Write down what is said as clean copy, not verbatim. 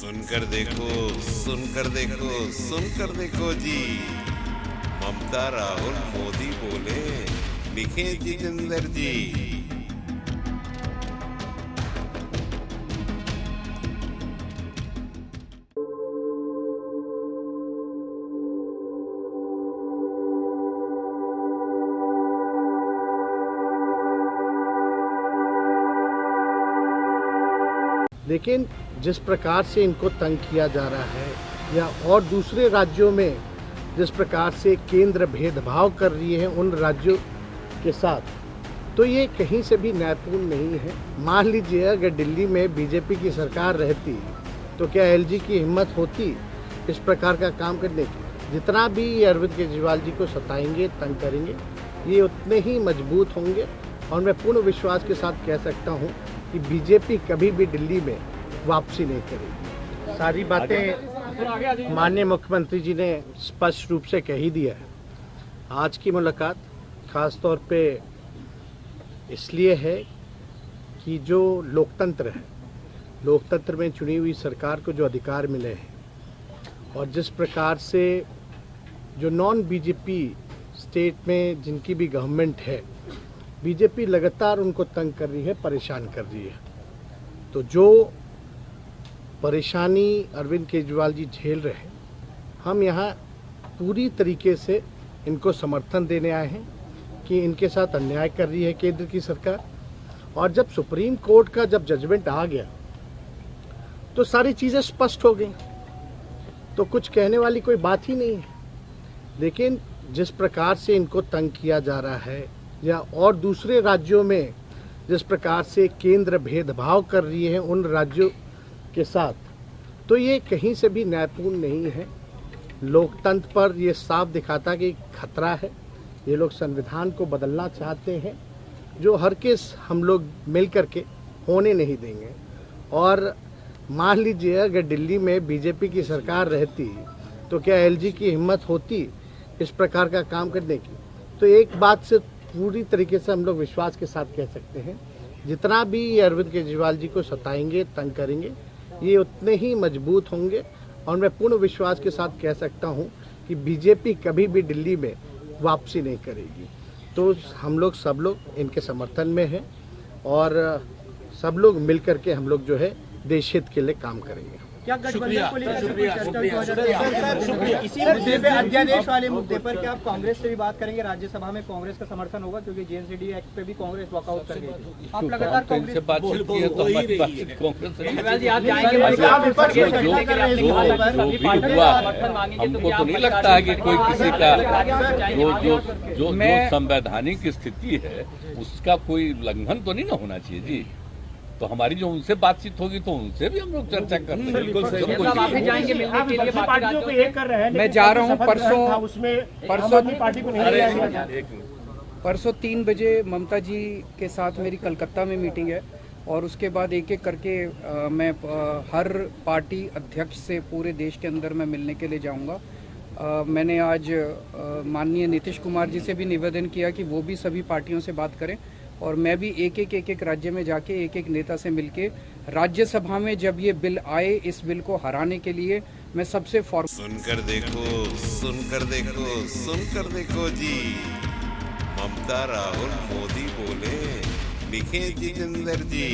सुनकर देखो, सुनकर देखो, सुनकर देखो जी। ममता, राहुल, मोदी बोले, लिखे जितेंद्र जी। लेकिन जिस प्रकार से इनको तंग किया जा रहा है या और दूसरे राज्यों में जिस प्रकार से केंद्र भेदभाव कर रही है उन राज्यों के साथ, तो ये कहीं से भी न्यायपूर्ण नहीं है। मान लीजिए अगर दिल्ली में बीजेपी की सरकार रहती तो क्या एलजी की हिम्मत होती इस प्रकार का काम करने की। जितना भी ये अरविंद केजरीवाल जी को सताएंगे, तंग करेंगे, ये उतने ही मजबूत होंगे। और मैं पूर्ण विश्वास के साथ कह सकता हूँ कि बीजेपी कभी भी दिल्ली में वापसी नहीं करेगी। सारी बातें माननीय मुख्यमंत्री जी ने स्पष्ट रूप से कह ही दिया है। आज की मुलाकात खास तौर पे इसलिए है कि जो लोकतंत्र है, लोकतंत्र में चुनी हुई सरकार को जो अधिकार मिले हैं और जिस प्रकार से जो नॉन बीजेपी स्टेट में जिनकी भी गवर्नमेंट है, बीजेपी लगातार उनको तंग कर रही है, परेशान कर रही है। तो जो परेशानी अरविंद केजरीवाल जी झेल रहे हैं, हम यहाँ पूरी तरीके से इनको समर्थन देने आए हैं कि इनके साथ अन्याय कर रही है केंद्र की सरकार। और जब सुप्रीम कोर्ट का जब जजमेंट आ गया तो सारी चीज़ें स्पष्ट हो गई, तो कुछ कहने वाली कोई बात ही नहीं है। लेकिन जिस प्रकार से इनको तंग किया जा रहा है या और दूसरे राज्यों में जिस प्रकार से केंद्र भेदभाव कर रही है उन राज्यों के साथ, तो ये कहीं से भी न्यायपूर्ण नहीं है। लोकतंत्र पर ये साफ दिखाता कि खतरा है। ये लोग संविधान को बदलना चाहते हैं, जो हर केस हम लोग मिल करके होने नहीं देंगे। और मान लीजिए अगर दिल्ली में बीजेपी की सरकार रहती तो क्या एलजी की हिम्मत होती इस प्रकार का काम करने की। तो एक बात से पूरी तरीके से हम लोग विश्वास के साथ कह सकते हैं, जितना भी ये अरविंद केजरीवाल जी को सताएंगे, तंग करेंगे, ये उतने ही मजबूत होंगे। और मैं पूर्ण विश्वास के साथ कह सकता हूँ कि बीजेपी कभी भी दिल्ली में वापसी नहीं करेगी। तो हम लोग सब लोग इनके समर्थन में हैं और सब लोग मिल करके हम लोग जो है देश हित के लिए काम करेंगे। क्या गठबंधन को लेकर इसी मुद्दे पे, अध्यादेश वाले मुद्दे पर क्या आप कांग्रेस से भी बात करेंगे? राज्यसभा में कांग्रेस का समर्थन होगा क्योंकि जेएनसीडी एक्ट पे भी कांग्रेस वॉकआउट कर गई थी। आप लगातार कांग्रेस से बातचीत की है तो हमारी कांग्रेस आप जाएंगे, हमको तो नहीं लगता है कि कोई किसी का जो संवैधानिक स्थिति है उसका कोई उल्लंघन तो नहीं ना होना चाहिए जी। तो हमारी जो उनसे बातचीत होगी तो उनसे भी हम लोग चर्चा करते हैं। मैं जा रहा हूँ परसों 3 बजे ममता जी के साथ मेरी कलकत्ता में मीटिंग है और उसके बाद एक एक करके मैं हर पार्टी अध्यक्ष से पूरे देश के अंदर मैं मिलने के लिए जाऊंगा। मैंने आज माननीय नीतीश कुमार जी से भी निवेदन किया कि वो भी सभी पार्टियों से बात करें और मैं भी एक एक राज्य में जाके एक एक नेता से मिलके राज्यसभा में जब ये बिल आए, इस बिल को हराने के लिए मैं सबसे सुनकर देखो, सुनकर देखो, सुनकर देखो जी। ममता, राहुल, मोदी बोले, लिखे जितेंद्र जी।